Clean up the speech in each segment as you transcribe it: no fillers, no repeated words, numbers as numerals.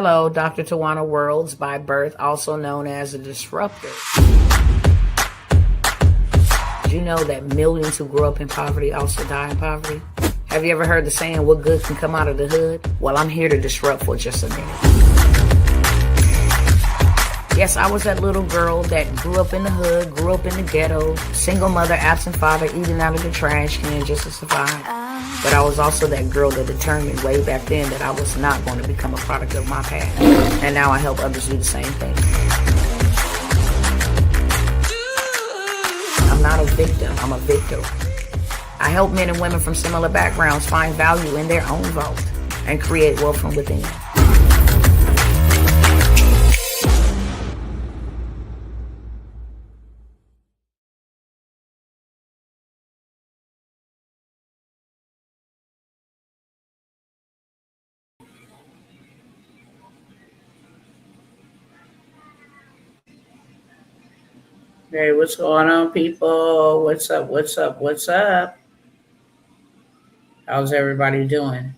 Hello, Dr. Tawana Worlds by birth, also known as a disruptor. Did you know that millions who grow up in poverty also die in poverty? Have you ever heard the saying, what good can come out of the hood? Well, I'm here to disrupt for just a minute. Yes, I was that little girl that grew up in the hood, grew up in the ghetto, single mother, absent father, eating out of the trash can just to survive. But I was also that girl that determined way back then that I was not going to become a product of my past. And now I help others do the same thing. I'm not a victim, I'm a victor. I help men and women from similar backgrounds find value in their own vault and create wealth from within. Hey, what's going on, people? What's up? What's up? What's up? How's everybody doing?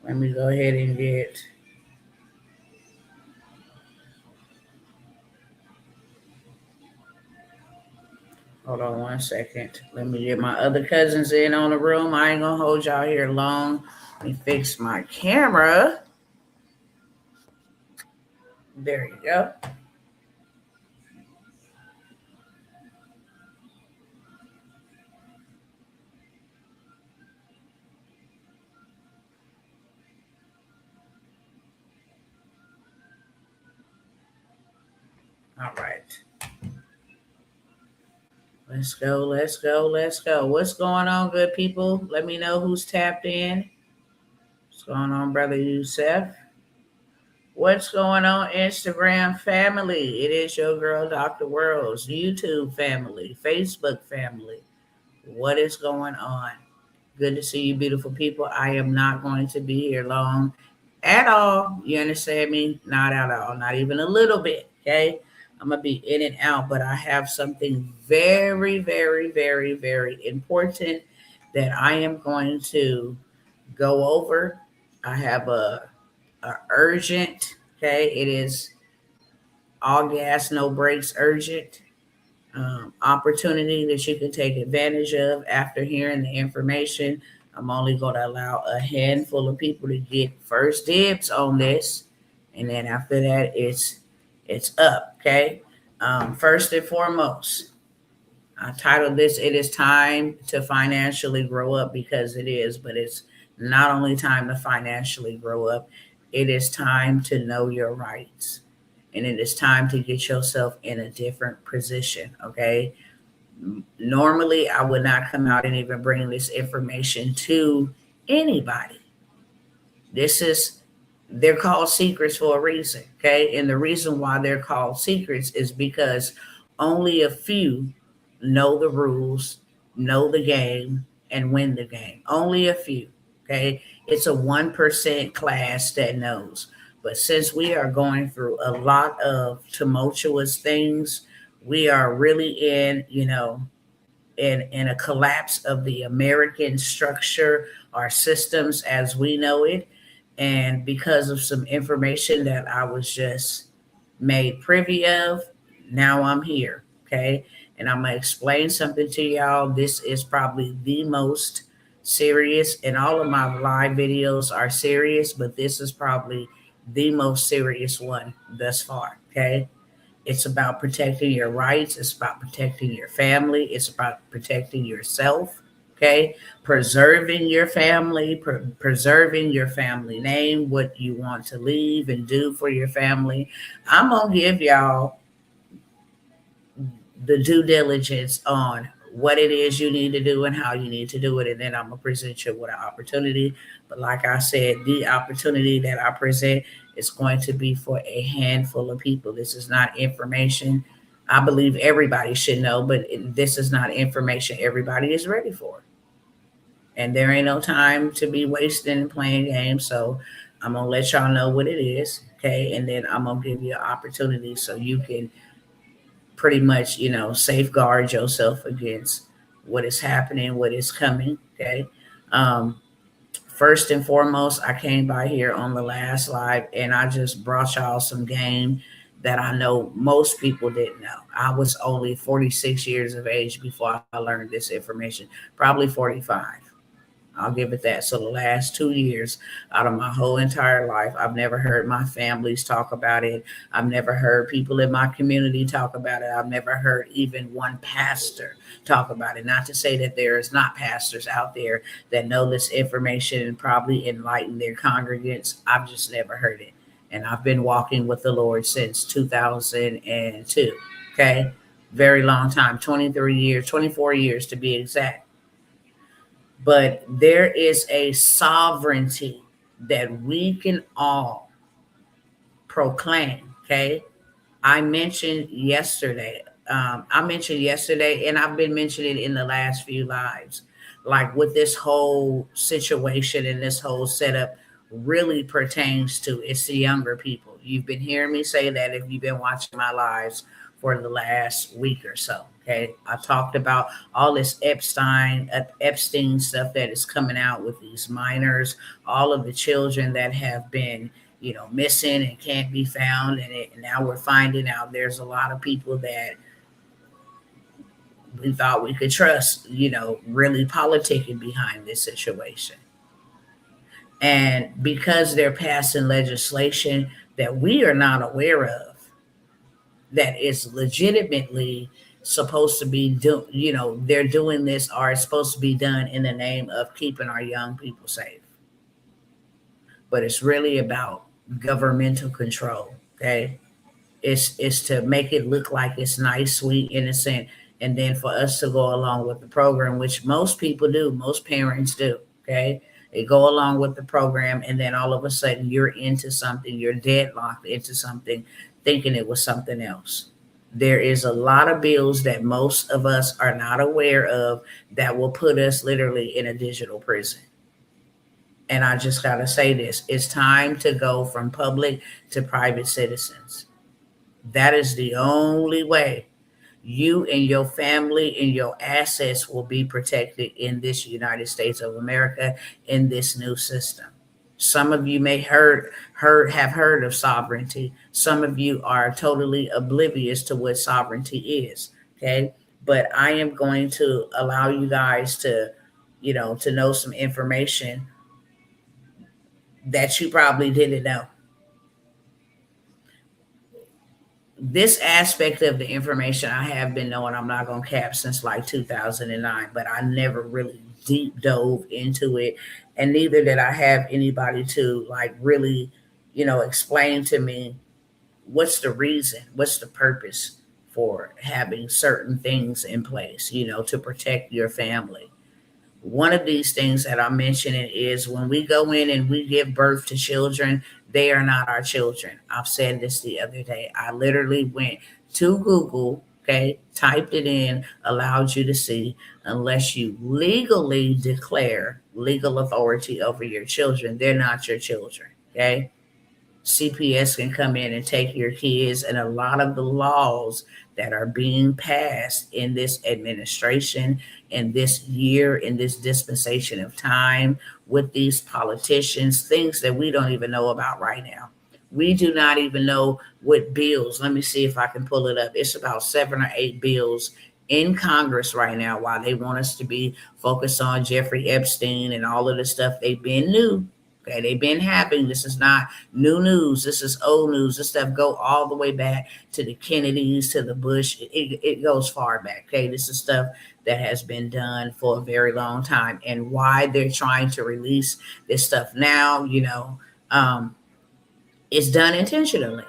Let me go ahead and get... Hold on one second. Let me get my other cousins in on the room. I ain't gonna hold y'all here long. Let me fix my camera. There you go. All right. Let's go, let's go, let's go. What's going on, good people? Let me know who's tapped in. What's going on, Brother Youssef? What's going on, Instagram family? It is your girl, Dr. Worlds. YouTube family, Facebook family. What is going on? Good to see you, beautiful people. I am not going to be here long at all. You understand me? Not at all. Not even a little bit, okay? I'm going to be in and out, but I have something very, very, very, very important that I am going to go over. I have a urgent, okay? It is all gas, no brakes, urgent opportunity that you can take advantage of after hearing the information. I'm only going to allow a handful of people to get first dibs on this, and then after that, it's up, okay? First and foremost, I titled this, It is Time to Financially Grow Up, because it is, but it's not only time to financially grow up, it is time to know your rights. And it is time to get yourself in a different position, okay? Normally, I would not come out and even bring this information to anybody. They're called secrets for a reason, okay? And the reason why they're called secrets is because only a few know the rules, know the game, and win the game. Only a few, okay? It's a 1% class that knows. But since we are going through a lot of tumultuous things, we are really in a collapse of the American structure, our systems as we know it. And because of some information that I was just made privy of, now I'm here, okay? And I'm going to explain something to y'all. This is probably the most serious, and all of my live videos are serious, but this is probably the most serious one thus far, okay? It's about protecting your rights. It's about protecting your family. It's about protecting yourself, okay? Preserving your family, preserving your family name, what you want to leave and do for your family. I'm going to give y'all the due diligence on what it is you need to do and how you need to do it. And then I'm going to present you with an opportunity. But like I said, the opportunity that I present is going to be for a handful of people. This is not information I believe everybody should know, but this is not information everybody is ready for. And there ain't no time to be wasting playing games. So I'm going to let y'all know what it is, okay? And then I'm going to give you an opportunity so you can pretty much, safeguard yourself against what is happening, what is coming, okay? First and foremost, I came by here on the last live and I just brought y'all some game that I know most people didn't know. I was only 46 years of age before I learned this information, probably 45. I'll give it that. So the last 2 years out of my whole entire life, I've never heard my families talk about it. I've never heard people in my community talk about it. I've never heard even one pastor talk about it. Not to say that there is not pastors out there that know this information and probably enlighten their congregants. I've just never heard it. And I've been walking with the Lord since 2002. Okay. Very long time, 23 years, 24 years to be exact. But there is a sovereignty that we can all proclaim. Okay. I mentioned yesterday, and I've been mentioning it in the last few lives, like with this whole situation and this whole setup really pertains to it's the younger people. You've been hearing me say that if you've been watching my lives for the last week or so. Okay. I talked about all this Epstein stuff that is coming out with these minors, all of the children that have been missing and can't be found. And now we're finding out there's a lot of people that we thought we could trust, really politicking behind this situation. And because they're passing legislation that we are not aware of, that is legitimately supposed to be they're doing this or it's supposed to be done in the name of keeping our young people safe. But it's really about governmental control. Okay. It's to make it look like it's nice, sweet, innocent, and then for us to go along with the program, which most people do, most parents do. Okay. They go along with the program, and then all of a sudden you're into something, you're deadlocked into something, thinking it was something else. There is a lot of bills that most of us are not aware of that will put us literally in a digital prison. And I just got to say this, it's time to go from public to private citizens. That is the only way you and your family and your assets will be protected in this United States of America, in this new system. Some of you may have heard of sovereignty. Some of you are totally oblivious to what sovereignty is. Okay. But I am going to allow you guys to know some information that you probably didn't know. This aspect of the information I have been knowing, I'm not going to cap, since like 2009, but I never really deep dove into it. And neither did I have anybody to like really, explain to me what's the reason, what's the purpose for having certain things in place, to protect your family. One of these things that I'm mentioning is when we go in and we give birth to children, they are not our children. I've said this the other day. I literally went to Google, okay, typed it in, allowed you to see, unless you legally declare legal authority over your children, they're not your children, okay? CPS can come in and take your kids, and a lot of the laws that are being passed in this administration, in this year, in this dispensation of time, with these politicians, things that we don't even know about right now. We do not even know what bills. Let me see if I can pull it up. It's about 7 or 8 bills in Congress right now, while they want us to be focused on Jeffrey Epstein and all of the stuff they've been new. Okay, they've been having. This is not new news. This is old news. This stuff go all the way back to the Kennedys, to the Bush. It goes far back. Okay, this is stuff that has been done for a very long time. And why they're trying to release this stuff now, it's done intentionally.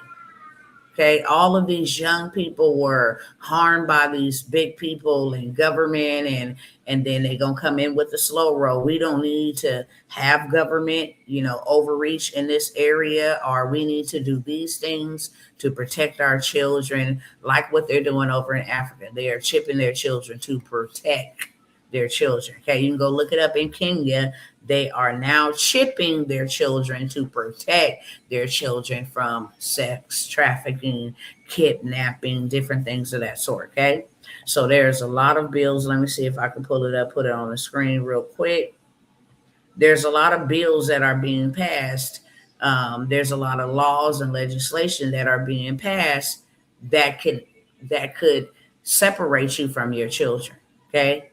Okay, all of these young people were harmed by these big people and government, and then they're gonna come in with the slow roll. We don't need to have government, overreach in this area, or we need to do these things to protect our children, like what they're doing over in Africa. They are chipping their children to protect their children. Okay, you can go look it up in Kenya. They are now chipping their children to protect their children from sex trafficking, kidnapping, different things of that sort. Okay, so there's a lot of bills. Let me see if I can pull it up, put it on the screen real quick. There's a lot of bills that are being passed. There's a lot of laws and legislation that are being passed that could separate you from your children. Okay,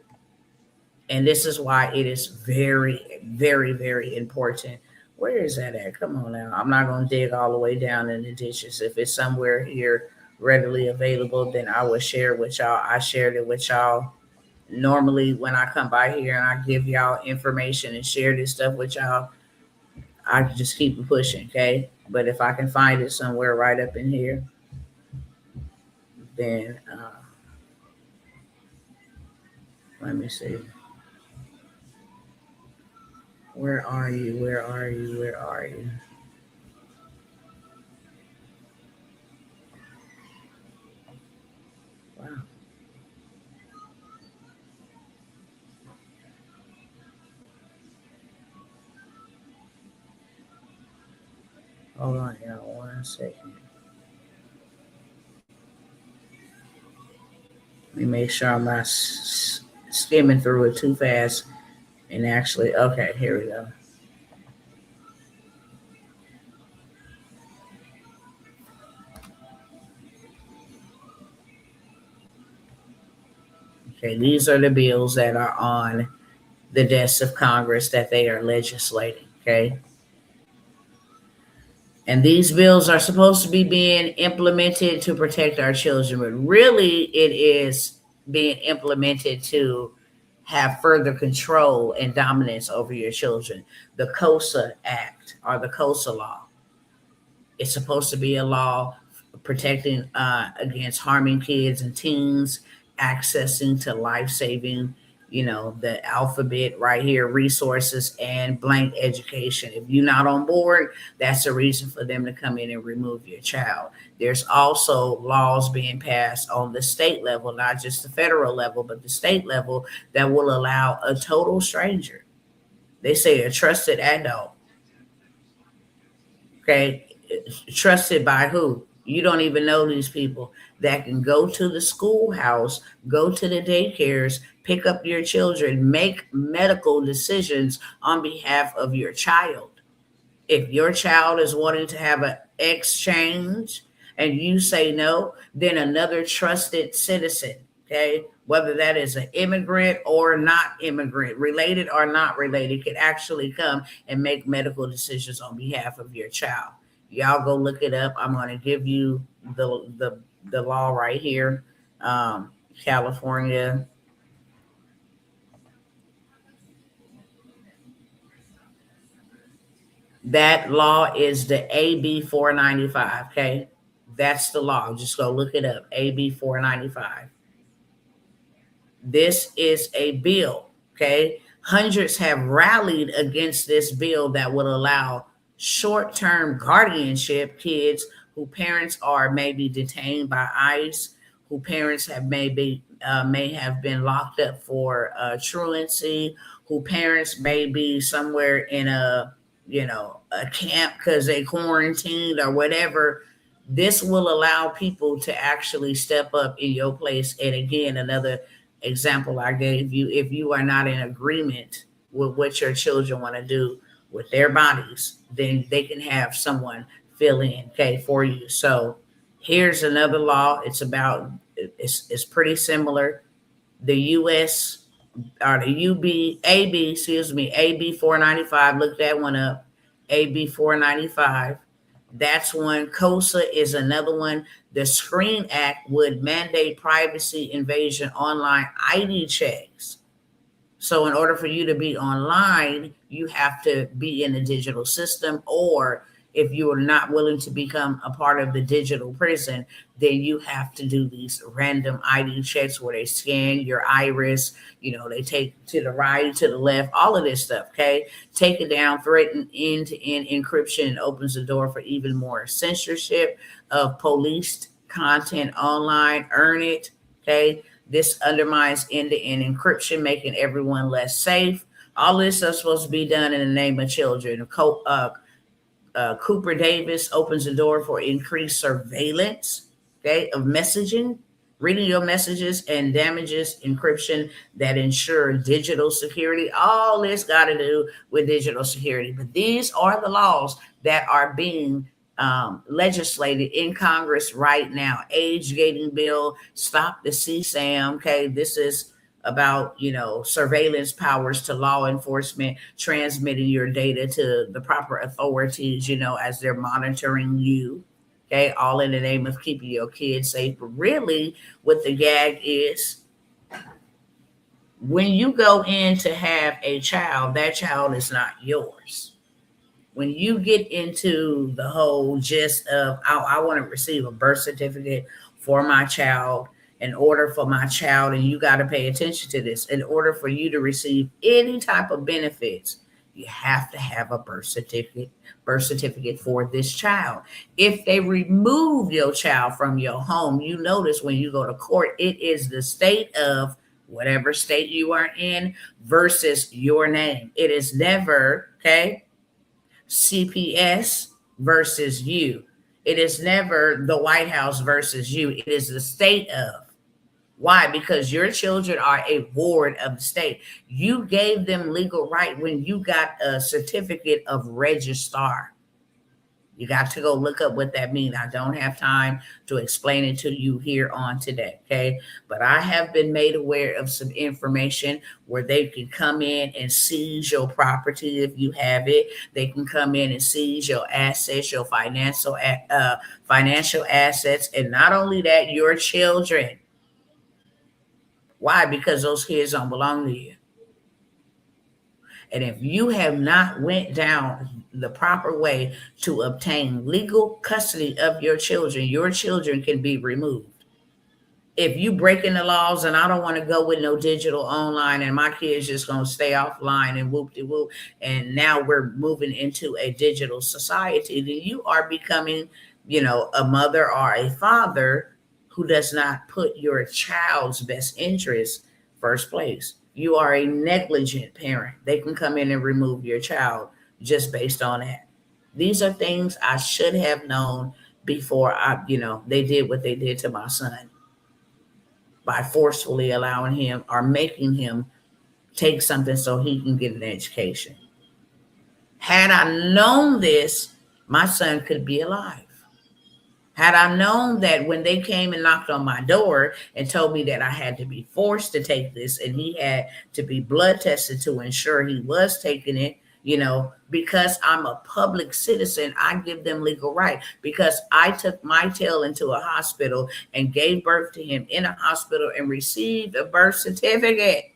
and this is why it is very, very, very important. Where is that at? Come on now. I'm not going to dig all the way down in the ditches. If it's somewhere here readily available, then I will share it with y'all. I shared it with y'all normally when I come by here and I give y'all information and share this stuff with y'all. I just keep it pushing, okay? But if I can find it somewhere right up in here, then let me see. Where are you? Where are you? Where are you? Wow. Hold on, y'all. 1 second. Let me make sure I'm not skimming through it too fast. And actually, okay, here we go. Okay, these are the bills that are on the desk of Congress that they are legislating. Okay. And these bills are supposed to be being implemented to protect our children, but really it is being implemented to have further control and dominance over your children. The COSA Act or the COSA law. It's supposed to be a law protecting against harming kids and teens, accessing to life saving, the alphabet right here, resources and blank education. If you're not on board, that's a reason for them to come in and remove your child. There's also laws being passed on the state level, not just the federal level, but the state level that will allow a total stranger. They say a trusted adult, okay, trusted by who? You don't even know these people that can go to the schoolhouse, go to the daycares, pick up your children, make medical decisions on behalf of your child. If your child is wanting to have an exchange and you say no, then another trusted citizen, okay, whether that is an immigrant or not immigrant, related or not related, can actually come and make medical decisions on behalf of your child. Y'all go look it up. I'm going to give you the law right here. California. That law is the AB 495. Okay. That's the law. Just go look it up. AB 495. This is a bill. Okay. Hundreds have rallied against this bill that would allow short term guardianship kids who parents are maybe detained by ICE, who parents have maybe may have been locked up for truancy, who parents may be somewhere in a camp because they quarantined or whatever. This will allow people to actually step up in your place. And again, another example I gave you, if you are not in agreement with what your children want to do with their bodies, then they can have someone fill in, okay, for you. So here's another law. It's pretty similar. The US or the AB 495. Look that one up. AB 495. That's one. COSA is another one. The Screen Act would mandate privacy invasion online ID checks. So in order for you to be online, you have to be in the digital system, or if you are not willing to become a part of the digital prison, then you have to do these random ID checks where they scan your iris, they take to the right, to the left, all of this stuff, okay? Take it down, threaten end-to-end encryption, and opens the door for even more censorship of policed content online. Earn it, okay? This undermines end-to-end encryption, making everyone less safe. All this stuff is supposed to be done in the name of children. Cooper Davis opens the door for increased surveillance, okay, of messaging. Reading your messages and damages encryption that ensure digital security. All this got to do with digital security. But these are the laws that are being legislated in Congress right now. Age gating bill, stop the CSAM. Okay, this is about surveillance powers to law enforcement, transmitting your data to the proper authorities, as they're monitoring you. Okay, all in the name of keeping your kids safe. But really, what the gag is, when you go in to have a child, that child is not yours. When you get into the whole gist of, I want to receive a birth certificate for my child, in order for my child, and you got to pay attention to this, in order for you to receive any type of benefits, you have to have a birth certificate for this child. If they remove your child from your home, you notice when you go to court, it is the state of whatever state you are in versus your name. It is never, okay, CPS versus you. It is never the White House versus you. It is the state of. Why? Because your children are a ward of the state. You gave them legal right when you got a certificate of registrar. You got to go look up what that means. I don't have time to explain it to you here on today, okay? But I have been made aware of some information where they can come in and seize your property if you have it. They can come in and seize your assets, your financial assets, and not only that, your children. Why? Because those kids don't belong to you. And if you have not went down the proper way to obtain legal custody of your children can be removed. If you breaking the laws, and I don't want to go with no digital online, and my kids just going to stay offline and whoop-de-whoop, and now we're moving into a digital society, then you are becoming, a mother or a father who does not put your child's best interest first place. You are a negligent parent. They can come in and remove your child just based on that. These are things I should have known before they did what they did to my son by forcefully allowing him or making him take something so he can get an education. Had I known this, my son could be alive. Had I known that when they came and knocked on my door and told me that I had to be forced to take this and he had to be blood tested to ensure he was taking it, because I'm a public citizen, I give them legal right. Because I took my tail into a hospital and gave birth to him in a hospital and received a birth certificate.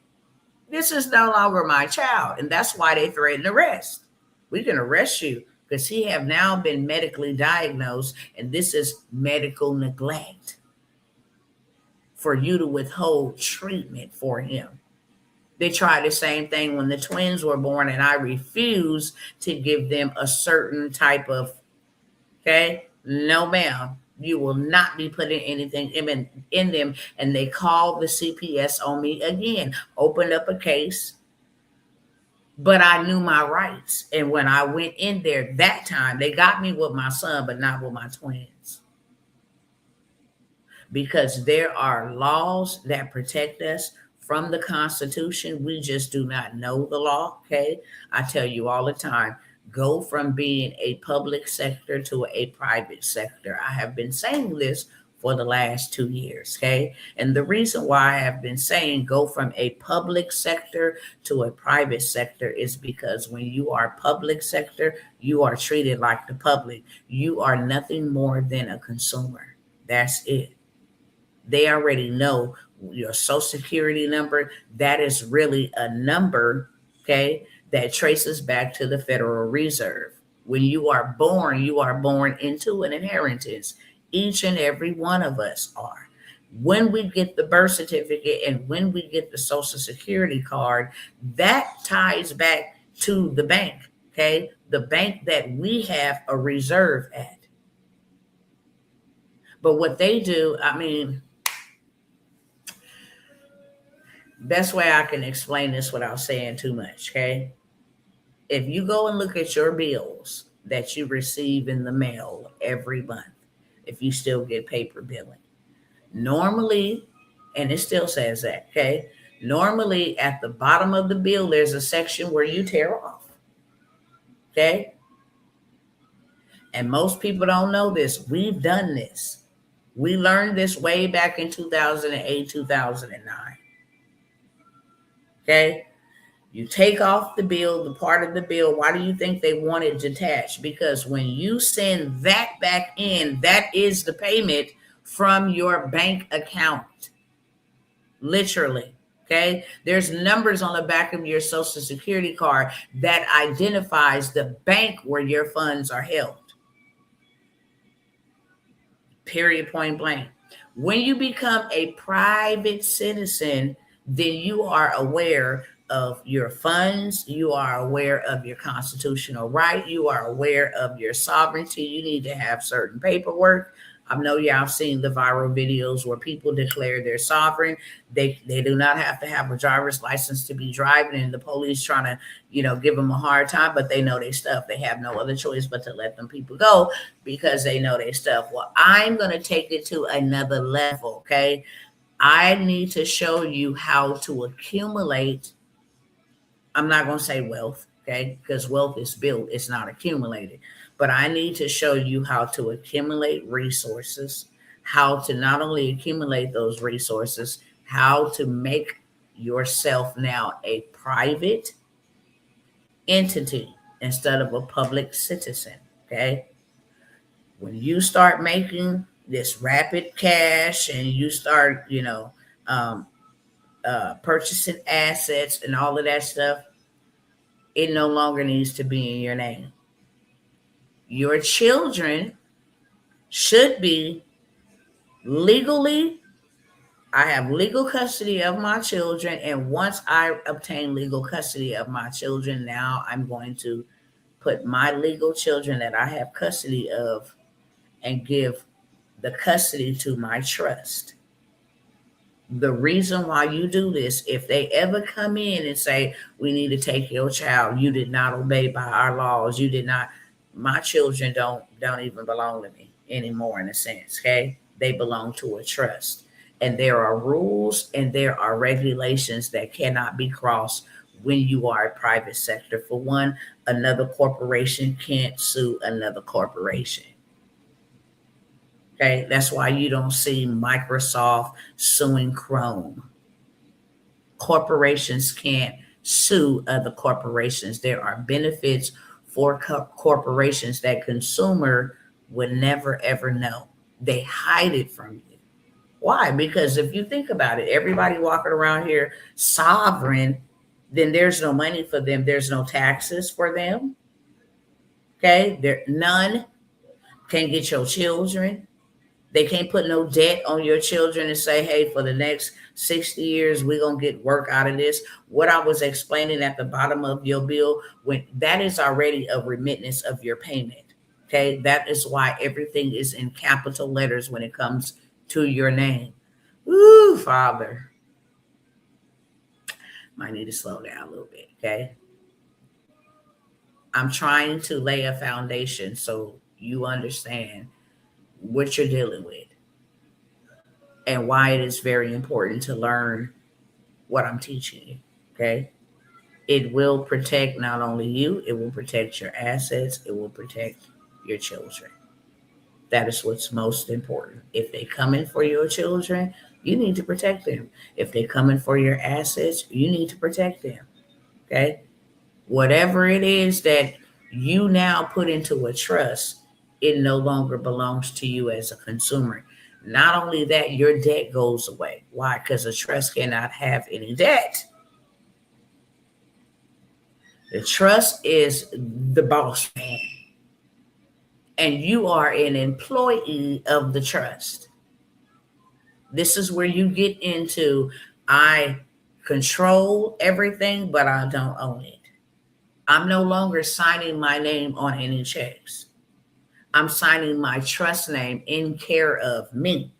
This is no longer my child. And that's why they threatened arrest. We can arrest you because he have now been medically diagnosed, and this is medical neglect for you to withhold treatment for him. They tried the same thing when the twins were born, and I refused to give them a certain type of, okay, no ma'am, you will not be putting anything in them. And they called the CPS on me again, opened up a case, but I knew my rights. And when I went in there that time, they got me with my son, but not with my twins. Because there are laws that protect us from the Constitution. We just do not know the law, okay? I tell you all the time, go from being a public sector to a private sector. I have been saying this for the last 2 years, okay? And the reason why I have been saying go from a public sector to a private sector is because when you are public sector, you are treated like the public. You are nothing more than a consumer. That's it. They already know your social security number. That is really a number, okay, that traces back to the Federal Reserve. When you are born into an inheritance. Each and every one of us are. When we get the birth certificate and when we get the social security card, that ties back to the bank, okay? The bank that we have a reserve at. But what they do, best way I can explain this without saying too much, okay? If you go and look at your bills that you receive in the mail every month, if you still get paper billing, Normally, and it still says that, okay? Normally, at the bottom of the bill, there's a section where you tear off, okay? And most people don't know this. We've done this. We learned this way back in 2008, 2009, okay? You take off the bill, the part of the bill. Why do you think they want it detached? Because when you send that back in, that is the payment from your bank account. Literally. Okay. There's numbers on the back of your social security card that identifies the bank where your funds are held. Period, point blank. When you become a private citizen, then you are aware of your funds. You are aware of your constitutional right. You are aware of your sovereignty. You need to have certain paperwork. I know y'all have seen the viral videos where people declare they're sovereign. They do not have to have a driver's license to be driving, and the police trying to, give them a hard time, but they know their stuff. They have no other choice but to let them people go because they know their stuff. Well, I'm going to take it to another level, okay? I need to show you how to accumulate. I'm not going to say wealth, okay? Because wealth is built, it's not accumulated. But I need to show you how to accumulate resources, how to not only accumulate those resources, how to make yourself now a private entity instead of a public citizen, okay? When you start making this rapid cash and you start, purchasing assets and all of that stuff, it no longer needs to be in your name. Your children should be legally, I have legal custody of my children. And once I obtain legal custody of my children, now I'm going to put my legal children that I have custody of and give the custody to my trust. The reason why you do this, if they ever come in and say, we need to take your child, you did not obey by our laws, you did not, my children don't even belong to me anymore in a sense, okay? They belong to a trust. And there are rules and there are regulations that cannot be crossed when you are a private sector. For one, another corporation can't sue another corporation. Okay, that's why you don't see Microsoft suing Chrome. Corporations can't sue other corporations. There are benefits for corporations that consumer would never ever know. They hide it from you. Why? Because if you think about it, everybody walking around here sovereign, then there's no money for them. There's no taxes for them. Okay, there none. Can't get your children. They can't put no debt on your children and say, hey, for the next 60 years, we're going to get work out of this. What I was explaining at the bottom of your bill, when that is already a remittance of your payment. Okay. That is why everything is in capital letters when it comes to your name. Ooh, Father. Might need to slow down a little bit. Okay. I'm trying to lay a foundation so you understand what you're dealing with and why it is very important to learn what I'm teaching you, okay? It will protect not only you, it will protect your assets, it will protect your children. That is what's most important. If they come in for your children, you need to protect them. If they come in for your assets, you need to protect them, okay? Whatever it is that you now put into a trust, it no longer belongs to you as a consumer. Not only that, your debt goes away. Why? Because a trust cannot have any debt. The trust is the boss man. And you are an employee of the trust. This is where you get into, I control everything, but I don't own it. I'm no longer signing my name on any checks. I'm signing my trust name in care of me.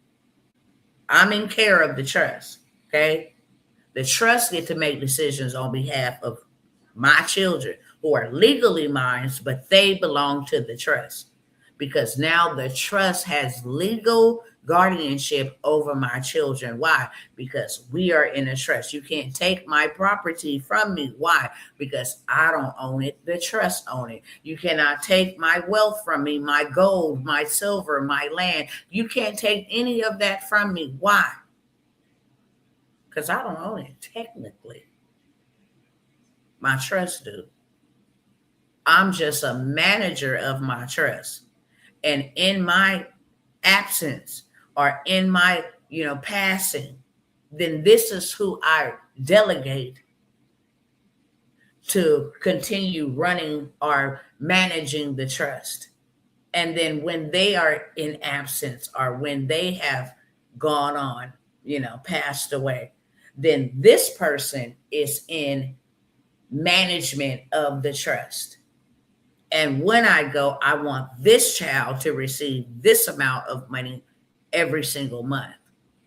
I'm in care of the trust, okay? The trust get to make decisions on behalf of my children who are legally mine, but they belong to the trust because now the trust has legal guardianship over my children. Why? Because we are in a trust. You can't take my property from me. Why? Because I don't own it. The trust own it. You cannot take my wealth from me, my gold, my silver, my land. You can't take any of that from me. Why? Because I don't own it technically. My trust do. I'm just a manager of my trust. And in my absence or in my, passing, then this is who I delegate to continue running or managing the trust. And then when they are in absence or when they have gone on, passed away, then this person is in management of the trust. And when I go, I want this child to receive this amount of money every single month.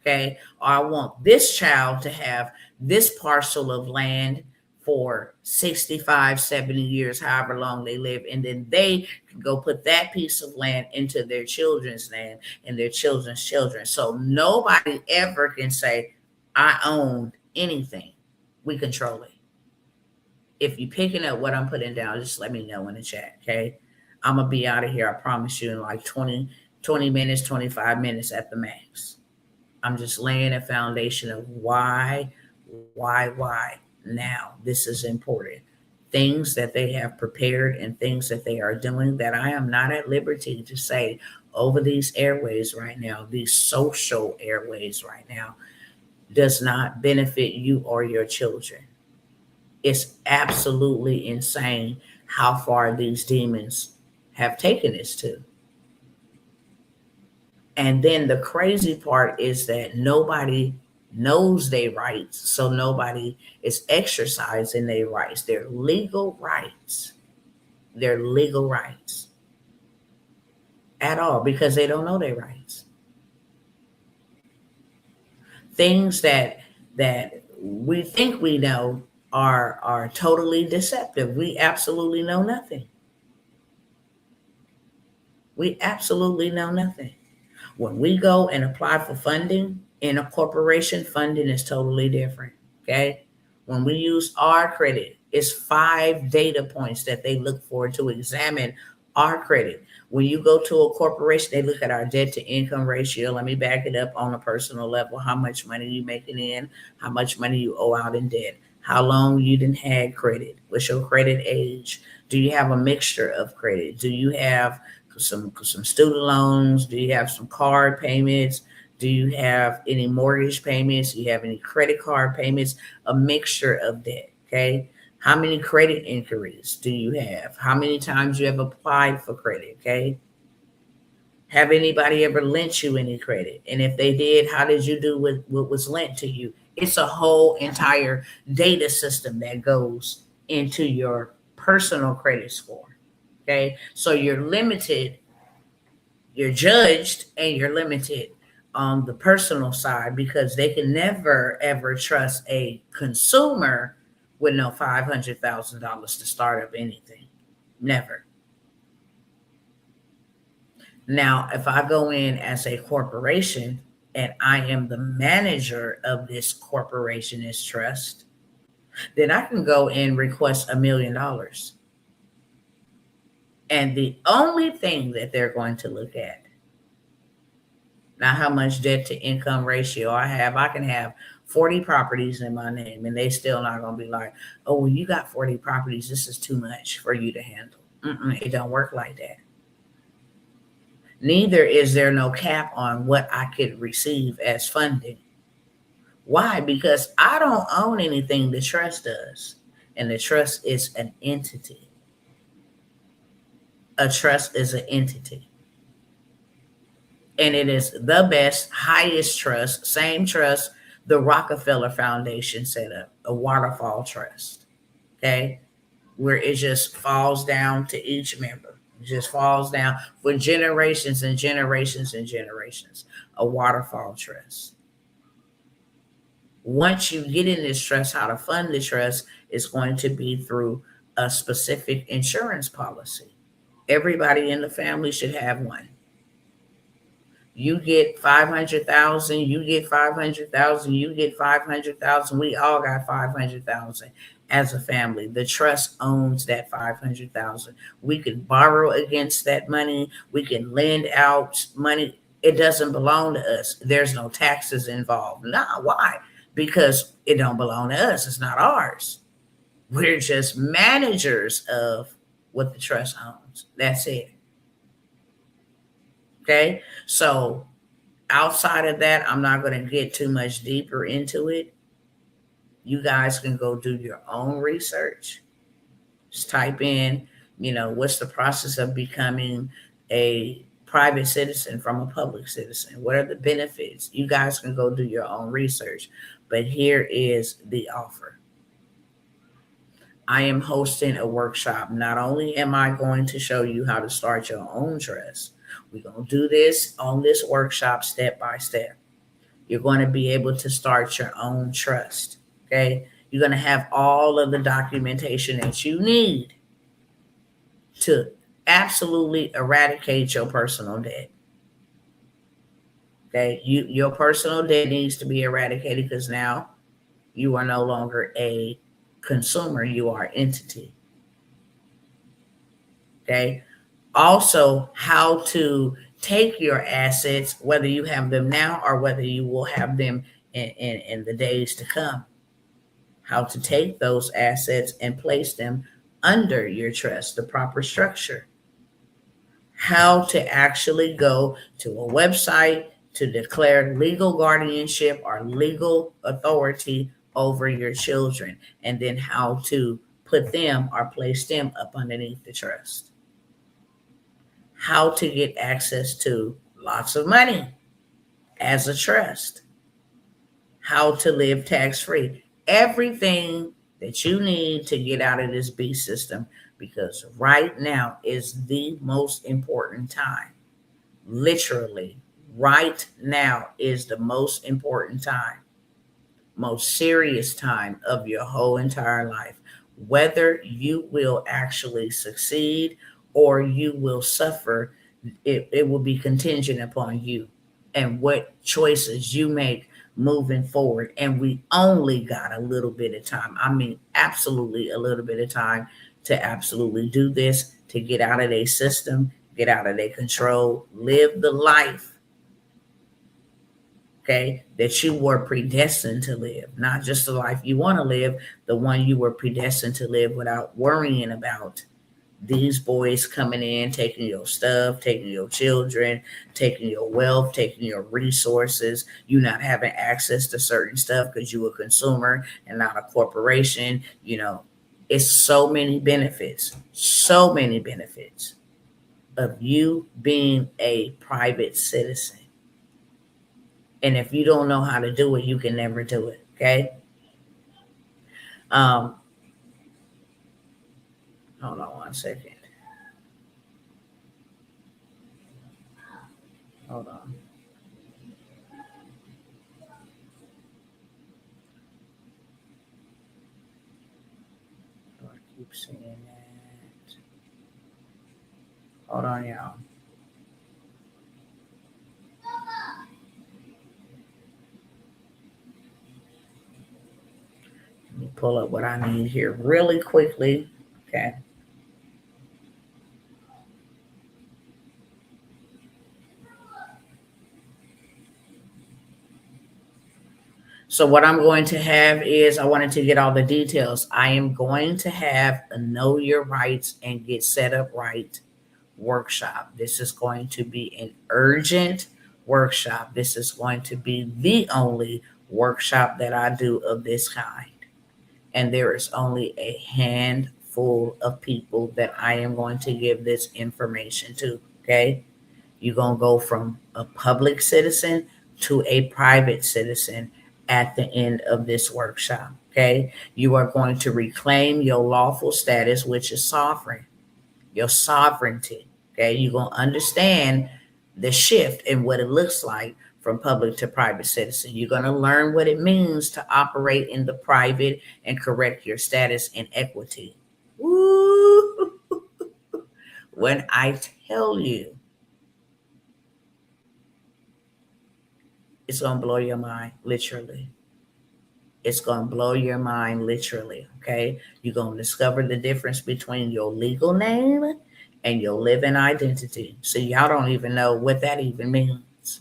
Okay. Or I want this child to have this parcel of land for 65, 70 years, however long they live. And then they can go put that piece of land into their children's land and their children's children. So nobody ever can say, I own anything. We control it. If you're picking up what I'm putting down, just let me know in the chat, okay? I'm going to be out of here, I promise you, in like 20 minutes, 25 minutes at the max. I'm just laying a foundation of why now this is important. Things that they have prepared and things that they are doing that I am not at liberty to say over these airways right now, these social airways right now, does not benefit you or your children. It's absolutely insane how far these demons have taken us to. And then the crazy part is that nobody knows their rights, so nobody is exercising their rights, their legal rights, at all, because they don't know their rights. Things that we think we know are totally deceptive. We absolutely know nothing. We absolutely know nothing. When we go and apply for funding in a corporation, funding is totally different. Okay. When we use our credit, it's 5 data points that they look for to examine our credit. When you go to a corporation, they look at our debt to income ratio. Let me back it up on a personal level. How much money you making in, how much money you owe out in debt, how long you didn't have credit, what's your credit age, do you have a mixture of credit, do you have some student loans, do you have some card payments, do you have any mortgage payments, do you have any credit card payments, a mixture of that. Okay. How many credit inquiries do you have? How many times you have applied for credit? Okay. Have anybody ever lent you any credit? And if they did, how did you do with what was lent to you? It's a whole entire data system that goes into your personal credit score. Okay. So you're limited, you're judged, and you're limited on the personal side because they can never, ever trust a consumer with no $500,000 to start up anything. Never. Now, if I go in as a corporation and I am the manager of this corporation, this trust, then I can go and request $1 million. And the only thing that they're going to look at, not how much debt to income ratio I have. I can have 40 properties in my name and they still not going to be like, oh, well, you got 40 properties. This is too much for you to handle. It don't work like that. Neither is there no cap on what I could receive as funding. Why? Because I don't own anything. The trust does. And the trust is an entity. A trust is an entity. And it is the best, highest trust, same trust the Rockefeller Foundation set up, a waterfall trust, okay, where it just falls down to each member. It just falls down for generations and generations and generations, a waterfall trust. Once you get in this trust, how to fund the trust is going to be through a specific insurance policy. Everybody in the family should have one. You get 500,000, you get 500,000, you get 500,000. We all got 500,000 as a family. The trust owns that 500,000. We can borrow against that money. We can lend out money. It doesn't belong to us. There's no taxes involved. Nah, why? Because it don't belong to us. It's not ours. We're just managers of what the trust owns. That's it. Okay. So outside of that, I'm not going to get too much deeper into it. You guys can go do your own research. Just type in, what's the process of becoming a private citizen from a public citizen? What are the benefits? You guys can go do your own research. But here is the offer. I am hosting a workshop. Not only am I going to show you how to start your own trust, we're going to do this on this workshop step by step. You're going to be able to start your own trust. Okay. You're going to have all of the documentation that you need to absolutely eradicate your personal debt. Okay. Your personal debt needs to be eradicated because now you are no longer a consumer, you are an entity. Okay. Also, how to take your assets, whether you have them now or whether you will have them in the days to come. How to take those assets and place them under your trust, the proper structure. How to actually go to a website to declare legal guardianship or legal authority over your children, and then how to put them or place them up underneath the trust. How to get access to lots of money as a trust. How to live tax-free. Everything that you need to get out of this beast system, because right now is the most important time. Literally, right now is the most important time, most serious time of your whole entire life. Whether you will actually succeed or you will suffer, it will be contingent upon you and what choices you make moving forward. And we only got a little bit of time. I mean, absolutely a little bit of time to absolutely do this, to get out of their system, get out of their control, live the life, okay, that you were predestined to live. Not just the life you want to live, the one you were predestined to live without worrying about these boys coming in, taking your stuff, taking your children, taking your wealth, taking your resources, you not having access to certain stuff because you a consumer and not a corporation. It's so many benefits of you being a private citizen. And if you don't know how to do it, you can never do it. Okay. Hold on one second. Hold on. Do I keep saying that? Hold on, y'all. Let me pull up what I need here really quickly. Okay. So what I'm going to have is, I wanted to get all the details. I am going to have a Know Your Rights and Get Set Up Right workshop. This is going to be an urgent workshop. This is going to be the only workshop that I do of this kind. And there is only a handful of people that I am going to give this information to. Okay. You're going to go from a public citizen to a private citizen at the end of this workshop. Okay. You are going to reclaim your lawful status, which is sovereign, your sovereignty. Okay. You're going to understand the shift and what it looks like from public to private citizen. You're going to learn what it means to operate in the private and correct your status in equity. Woo! When I tell you, It's going to blow your mind, literally. It's going to blow your mind, literally. Okay. You're going to discover the difference between your legal name and your living identity. So y'all don't even know what that even means.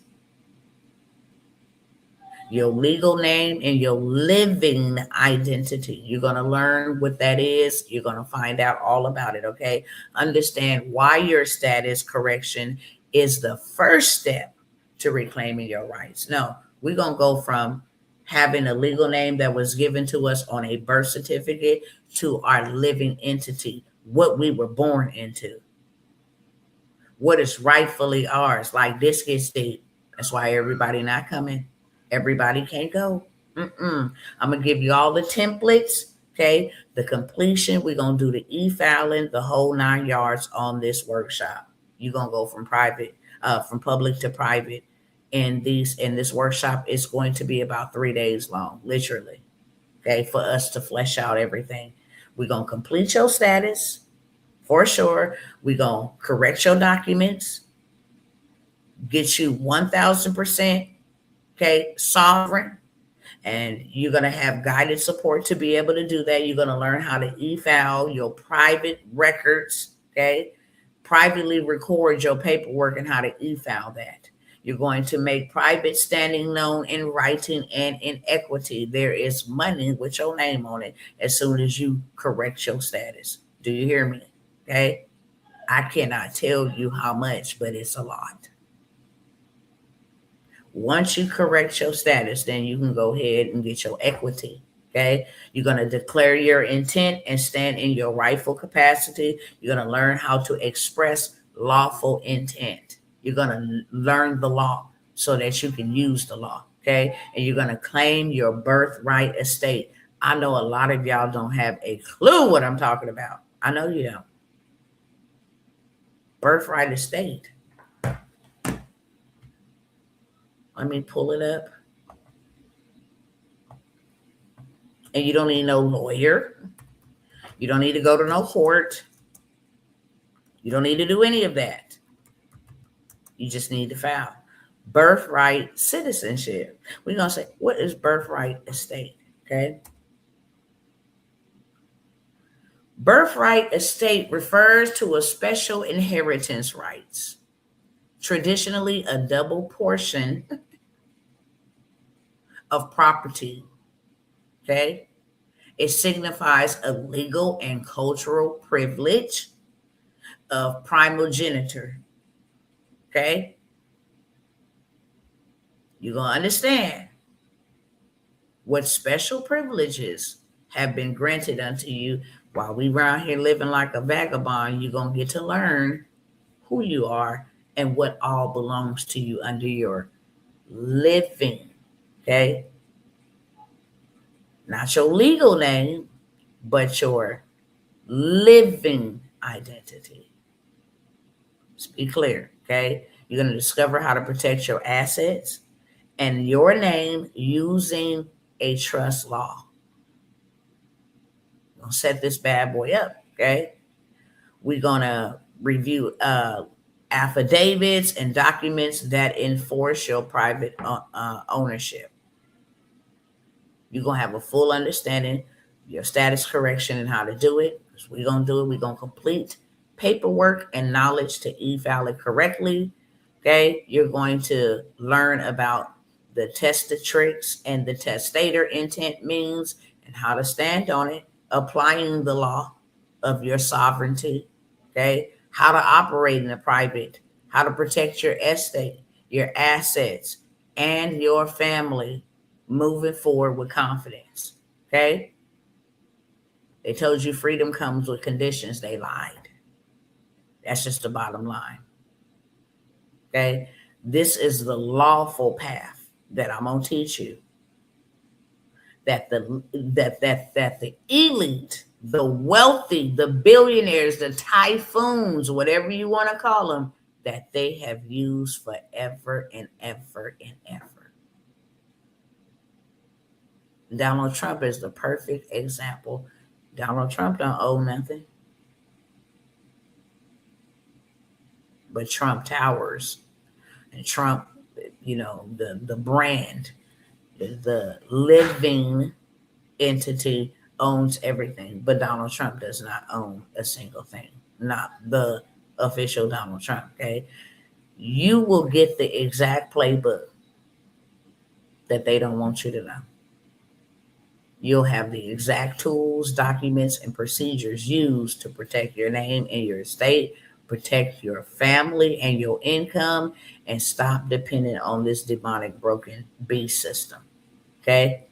Your legal name and your living identity. You're going to learn what that is. You're going to find out all about it. Okay. Understand why your status correction is the first step to reclaiming your rights. No, we're going to go from having a legal name that was given to us on a birth certificate to our living entity, what we were born into, what is rightfully ours. Like, this gets deep. That's why everybody not coming. Everybody can't go. I'm going to give you all the templates, okay? The completion, we're going to do the e-filing, the whole 9 yards on this workshop. You're going to go from public to private. And this workshop is going to be about 3 days long, literally, okay, for us to flesh out everything. We're going to complete your status, for sure. We're going to correct your documents, get you 1,000%, okay, sovereign. And you're going to have guided support to be able to do that. You're going to learn how to e-file your private records, okay? Privately record your paperwork and how to e-file that. You're going to make private standing known in writing and in equity. There is money with your name on it as soon as you correct your status. Do you hear me? Okay? I cannot tell you how much, but it's a lot. Once you correct your status, then you can go ahead and get your equity. Okay. You're going to declare your intent and stand in your rightful capacity. You're going to learn how to express lawful intent. You're going to learn the law so that you can use the law. Okay. And you're going to claim your birthright estate. I know a lot of y'all don't have a clue what I'm talking about. I know you don't. Birthright estate. Let me pull it up. And you don't need no lawyer. You don't need to go to no court. You don't need to do any of that. You just need to file birthright citizenship. We're going to say, what is birthright estate? Okay. Birthright estate refers to a special inheritance rights, traditionally a double portion of property. Okay. It signifies a legal and cultural privilege of primogeniture. Okay. You're going to understand what special privileges have been granted unto you while we around here living like a vagabond. You're going to get to learn who you are and what all belongs to you under your living. Okay. Not your legal name, but your living identity. Let's be clear. Okay. You're going to discover how to protect your assets and your name using a trust law. We're going to set this bad boy up. Okay. We're going to review affidavits and documents that enforce your private ownership. You're going to have a full understanding your status correction and how to do it. Because we're going to do it. We're going to complete paperwork and knowledge to e-file it correctly. Okay. You're going to learn about the testatrix and the testator intent means and how to stand on it, applying the law of your sovereignty. Okay. How to operate in the private, how to protect your estate, your assets, and your family moving forward with confidence. Okay. They told you freedom comes with conditions. They lied. That's just the bottom line. Okay. This is the lawful path that I'm going to teach you. That the elite, the wealthy, the billionaires, the typhoons, whatever you want to call them, that they have used forever and ever and ever. Donald Trump is the perfect example. Donald Trump don't owe nothing. But Trump towers. And Trump, the brand, the living entity owns everything, but Donald Trump does not own a single thing. Not the official Donald Trump. Okay, you will get the exact playbook that they don't want you to know. You'll have the exact tools, documents, and procedures used to protect your name and your estate, protect your family and your income, and stop depending on this demonic broken beast system. Okay?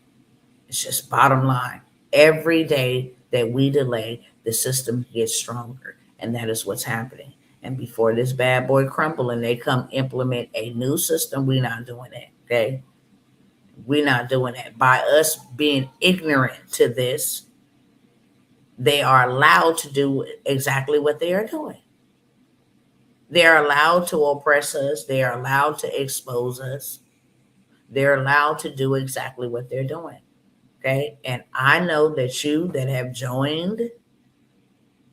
It's just bottom line. Every day that we delay, the system gets stronger. And that is what's happening. And before this bad boy crumble and they come implement a new system, we're not doing that. Okay? We're not doing that. By us being ignorant to this, they are allowed to do exactly what they are doing. They're allowed to oppress us. They are allowed to expose us. They're allowed to do exactly what they're doing. Okay. And I know that you that have joined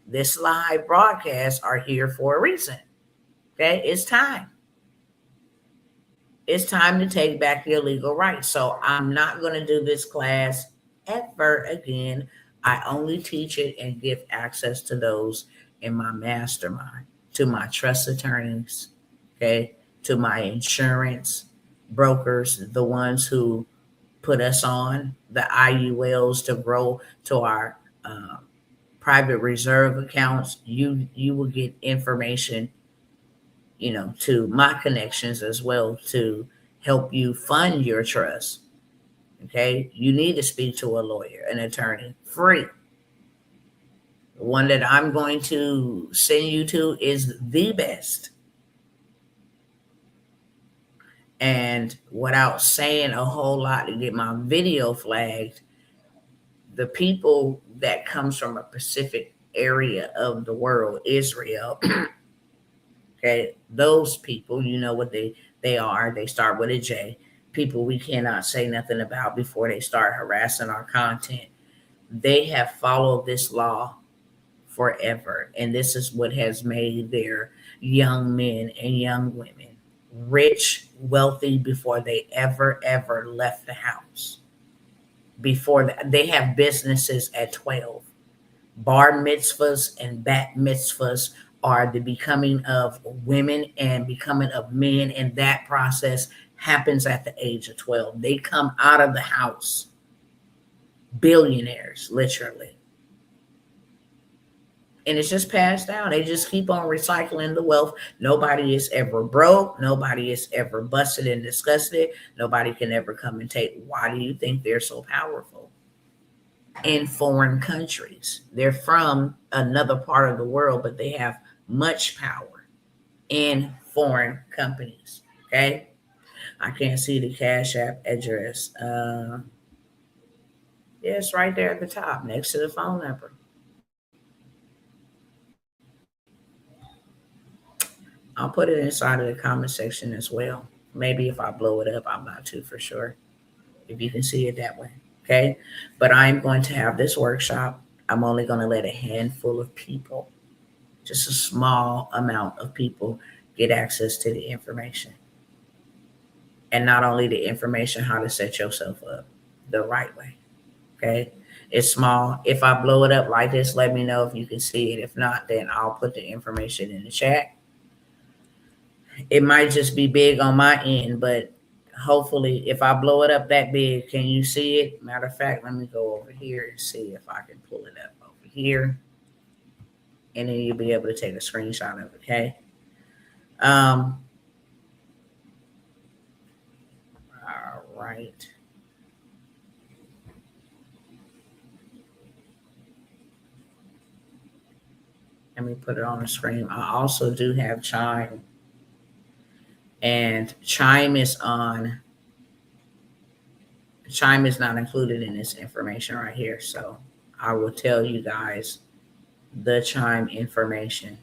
this live broadcast are here for a reason. Okay. It's time. It's time to take back your legal rights. So I'm not going to do this class ever again. I only teach it and give access to those in my mastermind, to my trust attorneys, okay, to my insurance brokers, the ones who put us on the IULs to grow to our private reserve accounts. You will get information, to my connections as well to help you fund your trust. Okay. You need to speak to a lawyer, an attorney, free. The one that I'm going to send you to is the best. And without saying a whole lot to get my video flagged, the people that comes from a specific area of the world, Israel, okay, those people, you know what they are. They start with a J. People we cannot say nothing about before they start harassing our content. They have followed this law forever, and this is what has made their young men and young women rich, wealthy before they ever left the house. Before they have businesses at 12. Bar mitzvahs and bat mitzvahs are the becoming of women and becoming of men, and that process happens at the age of 12. They come out of the house billionaires, literally. And it's just passed down. They just keep on recycling the wealth. Nobody is ever broke. Nobody is ever busted and disgusted. Nobody can ever come and take. Why do you think they're so powerful? In foreign countries. They're from another part of the world, but they have much power in foreign companies. Okay. I can't see the Cash App address. Yeah, it's right there at the top next to the phone number. I'll put it inside of the comment section as well. Maybe if I blow it up, I'm not too for sure. If you can see it that way. Okay. But I'm going to have this workshop. I'm only going to let a handful of people, just a small amount of people, get access to the information. And not only the information, how to set yourself up the right way. Okay. It's small. If I blow it up like this, let me know if you can see it. If not, then I'll put the information in the chat. It might just be big on my end, but hopefully if I blow it up that big, can you see it? Matter of fact, let me go over here and see if I can pull it up over here. And then you'll be able to take a screenshot of it, okay? All right. Let me put it on the screen. I also do have Chime. And Chime is not included in this information right here. So I will tell you guys the Chime information.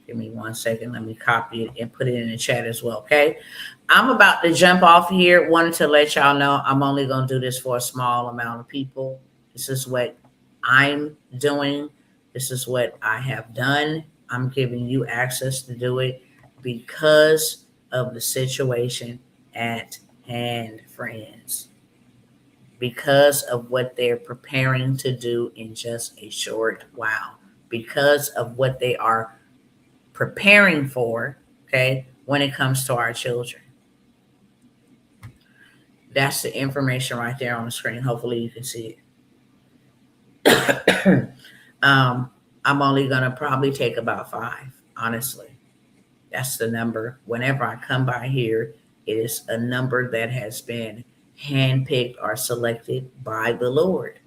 Give me 1 second. Let me copy it and put it in the chat as well. Okay. I'm about to jump off here. Wanted to let y'all know I'm only going to do this for a small amount of people. This is what I'm doing. This is what I have done. I'm giving you access to do it because of the situation at hand, friends, because of what they're preparing to do in just a short while, because of what they are preparing for, okay, when it comes to our children. That's the information right there on the screen. Hopefully you can see it. I'm only going to probably take about 5, honestly. That's the number. Whenever I come by here, it is a number that has been handpicked or selected by the Lord.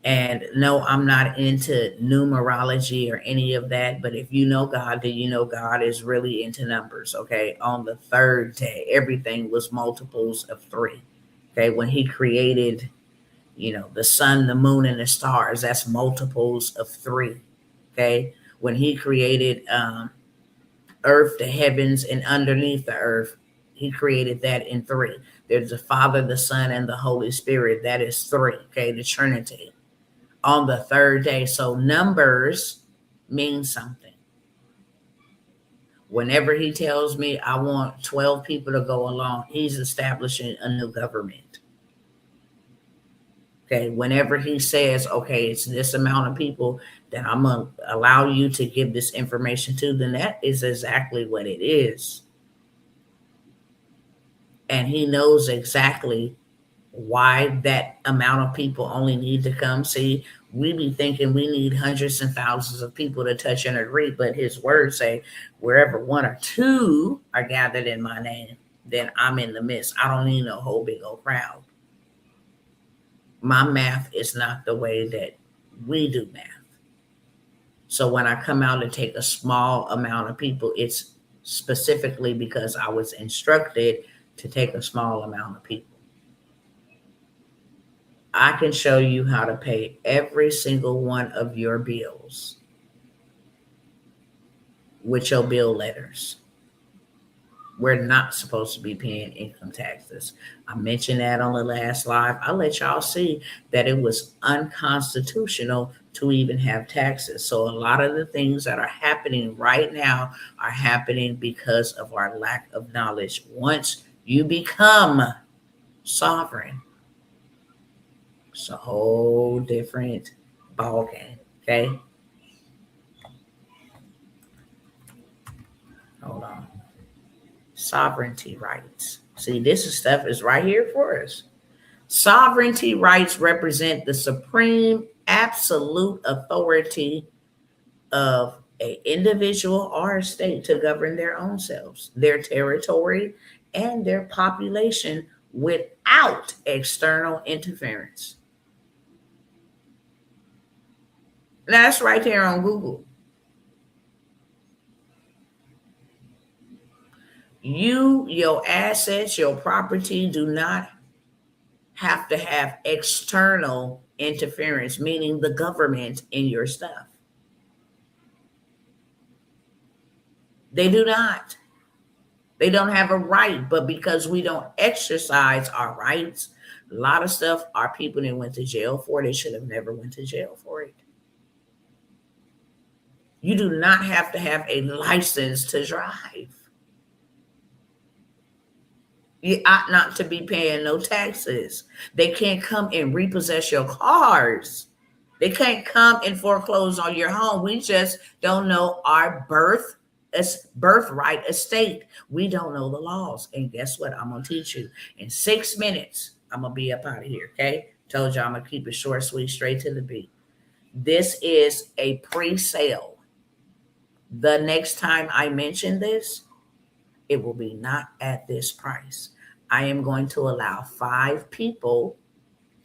And no, I'm not into numerology or any of that. But if you know God, then you know God is really into numbers. Okay. On the third day, everything was multiples of 3. Okay. When he created, the sun, the moon, and the stars, that's multiples of 3. Okay. When he created earth, the heavens, and underneath the earth, he created that in 3. There's the Father, the Son, and the Holy Spirit. That is 3. Okay. The Trinity. On the third day. So numbers mean something. Whenever he tells me I want 12 people to go along, he's establishing a new government. Okay. Whenever he says, okay, it's this amount of people that I'm going to allow you to give this information to, then that is exactly what it is. And he knows exactly why that amount of people only need to come. See, we be thinking we need hundreds and thousands of people to touch and agree, but his words say, wherever 1 or 2 are gathered in my name, then I'm in the midst. I don't need no whole big old crowd. My math is not the way that we do math. So when I come out and take a small amount of people, it's specifically because I was instructed to take a small amount of people. I can show you how to pay every single one of your bills with your bill letters. We're not supposed to be paying income taxes. I mentioned that on the last live. I let y'all see that it was unconstitutional to even have taxes. So a lot of the things that are happening right now are happening because of our lack of knowledge. Once you become sovereign, it's a whole different ballgame, okay? Hold on. Sovereignty rights. See, this stuff is right here for us. Sovereignty rights represent the supreme absolute authority of an individual or a state to govern their own selves, their territory, and their population without external interference. That's right there on Google. Your assets, your property do not have to have external interference, meaning the government in your stuff. They do not. They don't have a right, but because we don't exercise our rights, a lot of stuff our people that went to jail for, they should have never went to jail for it. You do not have to have a license to drive. You ought not to be paying no taxes. They can't come and repossess your cars. They can't come and foreclose on your home. We just don't know our birthright estate. We don't know the laws. And guess what? I'm going to teach you. In 6 minutes, I'm going to be up out of here, okay? Told you I'm going to keep it short, sweet, straight to the beat. This is a pre-sale. The next time I mention this, it will be not at this price. I am going to allow 5 people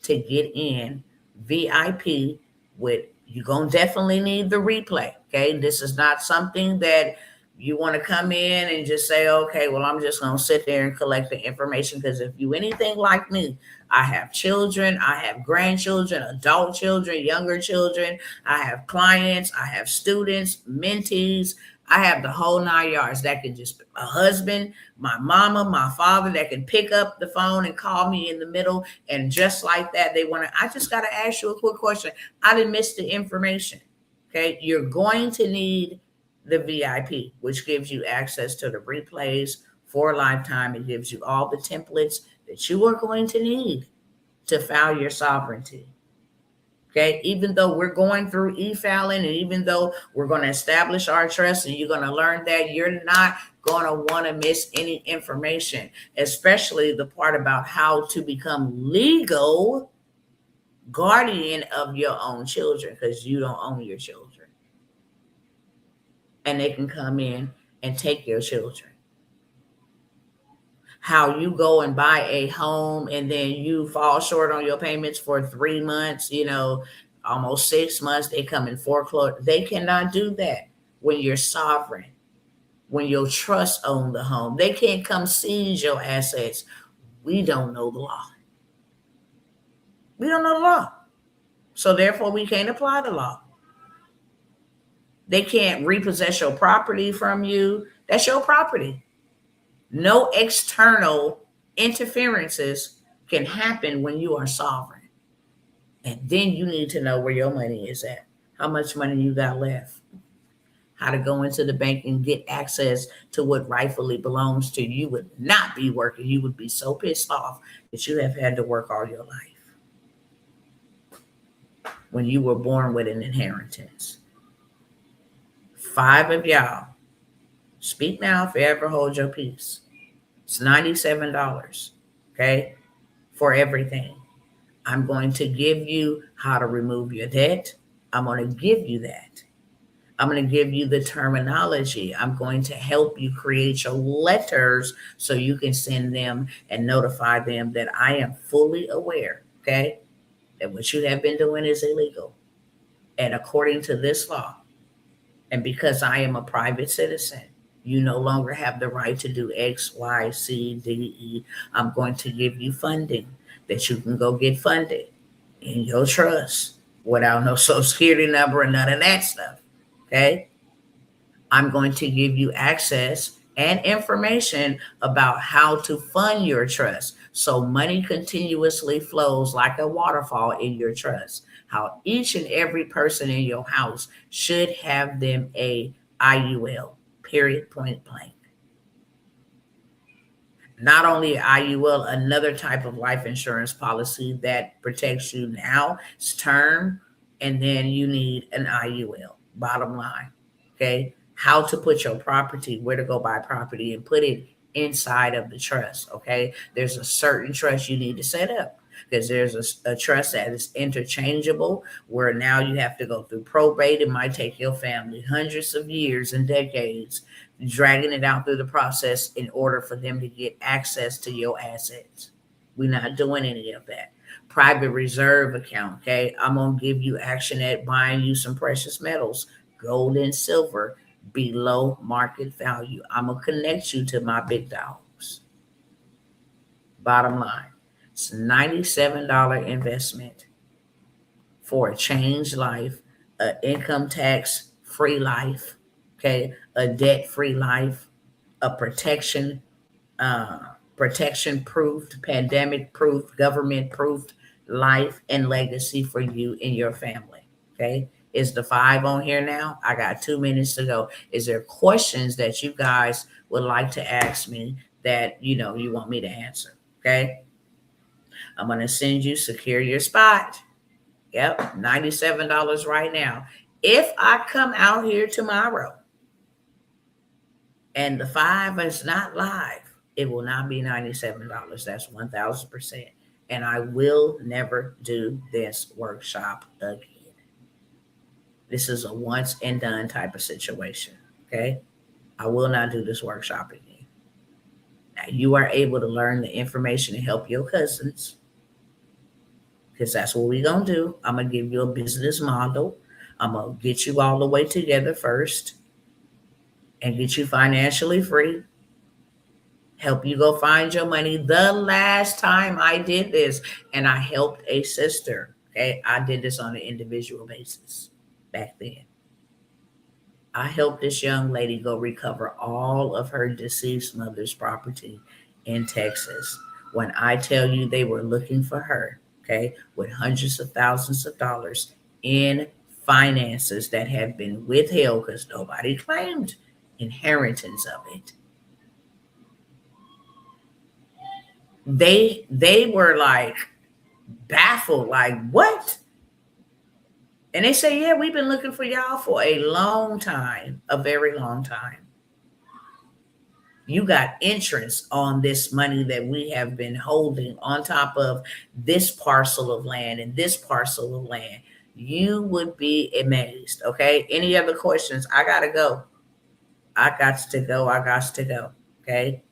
to get in VIP with, you're going to definitely need the replay. Okay. This is not something that you want to come in and just say, okay, well, I'm just going to sit there and collect the information. Because if you anything like me, I have children, I have grandchildren, adult children, younger children. I have clients, I have students, mentees. I have the whole 9 yards. That can just be a husband, my mama, my father, that can pick up the phone and call me in the middle. And just like that, they want to, I just got to ask you a quick question. I didn't miss the information. Okay. You're going to need the VIP, which gives you access to the replays for a lifetime. It gives you all the templates that you are going to need to file your sovereignty. Okay, even though we're going through e-filing and even though we're going to establish our trust and you're going to learn that, you're not going to want to miss any information, especially the part about how to become legal guardian of your own children, because you don't own your children. And they can come in and take your children. How you go and buy a home and then you fall short on your payments for 3 months, almost 6 months, they come in foreclosure. They cannot do that when you're sovereign, when your trust own the home. They can't come seize your assets. We don't know the law. We don't know the law. So therefore, we can't apply the law. They can't repossess your property from you. That's your property. No external interferences can happen when you are sovereign. And then you need to know where your money is at, how much money you got left, how to go into the bank and get access to what rightfully belongs to you. You would not be working. You would be so pissed off that you have had to work all your life when you were born with an inheritance. 5 of y'all, speak now, forever hold your peace. It's $97, okay, for everything. I'm going to give you how to remove your debt. I'm going to give you that. I'm going to give you the terminology. I'm going to help you create your letters so you can send them and notify them that I am fully aware, okay, that what you have been doing is illegal. And according to this law, and because I am a private citizen, you no longer have the right to do X, Y, C, D, E. I'm going to give you funding that you can go get funded in your trust without no social security number and none of that stuff. Okay? I'm going to give you access and information about how to fund your trust so money continuously flows like a waterfall in your trust. How each and every person in your house should have them a IUL, period, point blank. Not only IUL, another type of life insurance policy that protects you now, it's term, and then you need an IUL, bottom line. Okay? How to put your property, where to go buy property and put it inside of the trust. Okay? There's a certain trust you need to set up because there's a trust that is interchangeable where now you have to go through probate. It might take your family hundreds of years and decades dragging it out through the process in order for them to get access to your assets. We're not doing any of that. Private reserve account, okay? I'm going to give you action at buying you some precious metals, gold and silver, below market value. I'm going to connect you to my big dogs. Bottom line, it's a $97 investment for a changed life, an income tax free life, okay, a debt-free life, a protection-proofed, pandemic-proofed, government-proofed life and legacy for you and your family, okay? Is the 5 on here now? I got 2 minutes to go. Is there questions that you guys would like to ask me that, you want me to answer, okay? I'm going to send you secure your spot. Yep, $97 right now. If I come out here tomorrow and the 5 is not live, it will not be $97. That's 1,000%. And I will never do this workshop again. This is a once and done type of situation. Okay? I will not do this workshop again. Now, you are able to learn the information and help your cousins, because that's what we're going to do. I'm going to give you a business model. I'm going to get you all the way together first and get you financially free. Help you go find your money. The last time I did this, and I helped a sister, okay? I did this on an individual basis back then. I helped this young lady go recover all of her deceased mother's property in Texas. When I tell you they were looking for her, okay, with hundreds of thousands of dollars in finances that have been withheld because nobody claimed inheritance of it. They were like baffled, like, what? And they say, yeah, we've been looking for y'all for a long time, a very long time. You got interest on this money that we have been holding on top of this parcel of land and this parcel of land. You would be amazed. Okay. Any other questions? I got to go. I got to go. I got to go. Okay.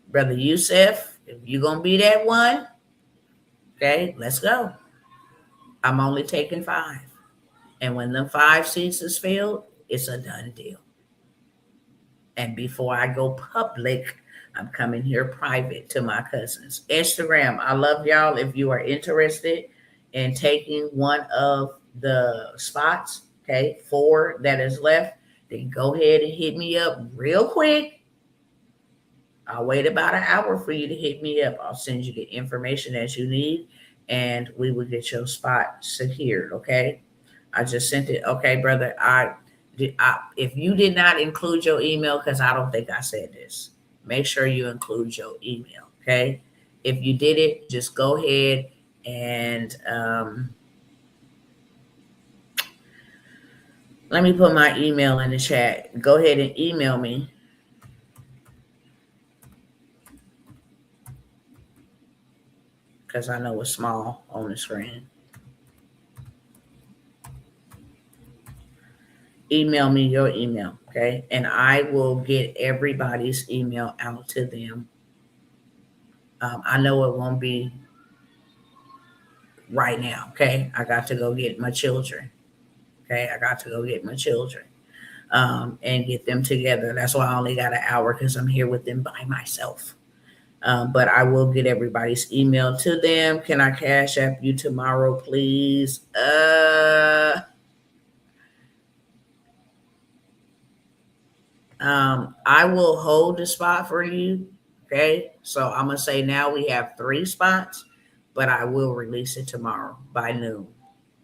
Brother Yusef, if you're going to be that one, okay, let's go. I'm only taking 5. And when the 5 seats is filled, it's a done deal. And before I go public, I'm coming here private to my cousins. Instagram, I love y'all. If you are interested in taking one of the spots, okay, 4 that is left, then go ahead and hit me up real quick. I'll wait about an hour for you to hit me up. I'll send you the information that you need, and we will get your spot secured, okay? I just sent it. Okay, brother, if you did not include your email, because I don't think I said this, make sure you include your email, okay? If you did it, just go ahead and let me put my email in the chat. Go ahead and email me. Because I know it's small on the screen. Email me your email, okay? And I will get everybody's email out to them. I know it won't be right now, okay? I got to go get my children, okay? I got to go get my children and get them together. That's why I only got an hour, because I'm here with them by myself. But I will get everybody's email to them. Can I cash app you tomorrow, please? I will hold the spot for you. Okay. So I'm going to say now we have 3 spots, but I will release it tomorrow by noon.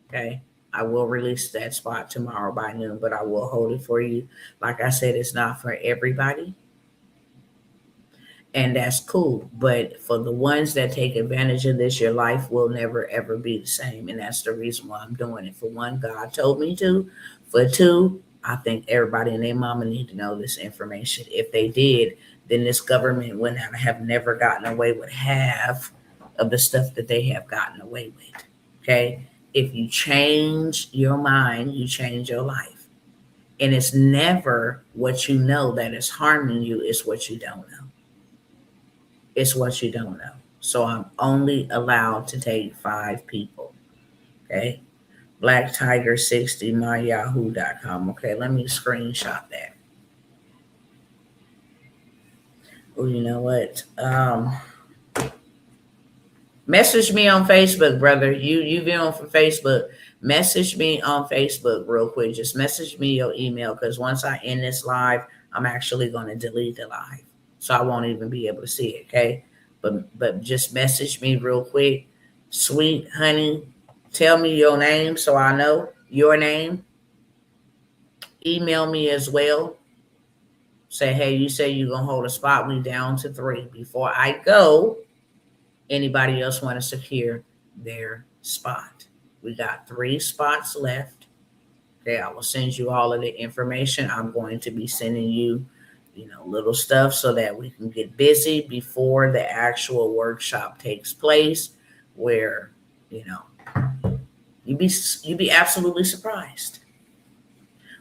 Okay. I will release that spot tomorrow by noon, but I will hold it for you. Like I said, it's not for everybody. And that's cool. But for the ones that take advantage of this, your life will never, ever be the same. And that's the reason why I'm doing it. For 1, God told me to. For 2, I think everybody and their mama need to know this information. If they did, then this government would have never gotten away with half of the stuff that they have gotten away with. Okay? If you change your mind, you change your life. And it's never what you know that is harming you, it's what you don't know. It's what you don't know. So I'm only allowed to take 5 people. Okay? Black Tiger 60 myyahoo.com. Okay, let me screenshot that. Oh, you know what? Message me on Facebook, brother. You've been on for Facebook. Message me on Facebook real quick. Just message me your email, because once I end this live, I'm actually going to delete the live. So I won't even be able to see it, okay? But just message me real quick. Sweet honey, tell me your name so I know your name. Email me as well. Say, hey, you say you're going to hold a spot. We down to 3. Before I go, anybody else want to secure their spot? We got 3 spots left. Okay, I will send you all of the information. I'm going to be sending you, little stuff so that we can get busy before the actual workshop takes place, where, you'd be absolutely surprised.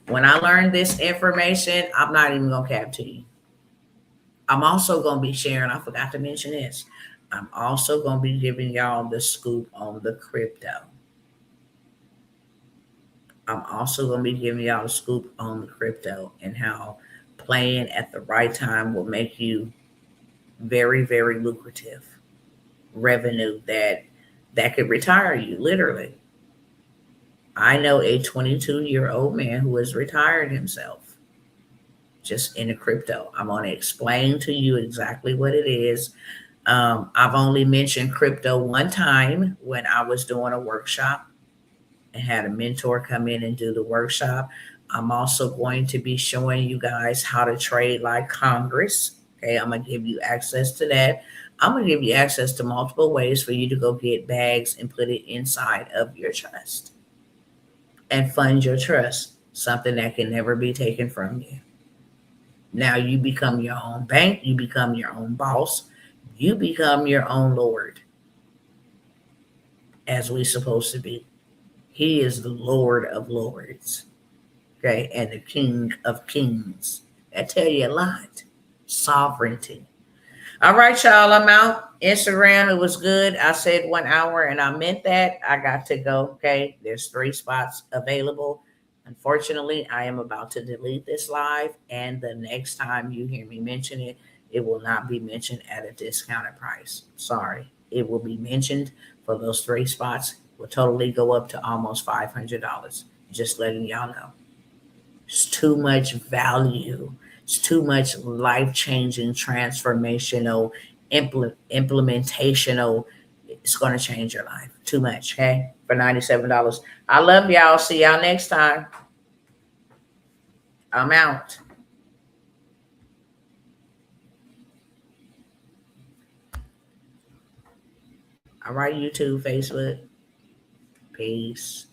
When I learned this information, I'm not even going to cap to you. I'm also going to be sharing, I forgot to mention this, I'm also going to be giving y'all the scoop on the crypto. I'm also going to be giving y'all a scoop on the crypto and how playing at the right time will make you very, very lucrative revenue that could retire you, literally. I know a 22-year-old man who has retired himself just in the crypto. I'm going to explain to you exactly what it is. I've only mentioned crypto one time when I was doing a workshop, and had a mentor come in and do the workshop. I'm also going to be showing you guys how to trade like Congress. Okay, I'm going to give you access to that. I'm going to give you access to multiple ways for you to go get bags and put it inside of your trust and fund your trust, something that can never be taken from you. Now you become your own bank, you become your own boss, you become your own Lord, as we supposed to be. He is the Lord of Lords, okay, and the King of Kings. That tell you a lot. Sovereignty. All right, y'all, I'm out. Instagram, it was good. I said 1 hour and I meant that. I got to go. Okay. There's 3 spots available. Unfortunately, I am about to delete this live. And the next time you hear me mention it, it will not be mentioned at a discounted price. Sorry. It will be mentioned for those 3 spots. Will totally go up to almost $500. Just letting y'all know. It's too much value. It's too much life changing, transformational, implementational. It's going to change your life. Too much, okay? For $97. I love y'all. See y'all next time. I'm out. All right, YouTube, Facebook. Peace.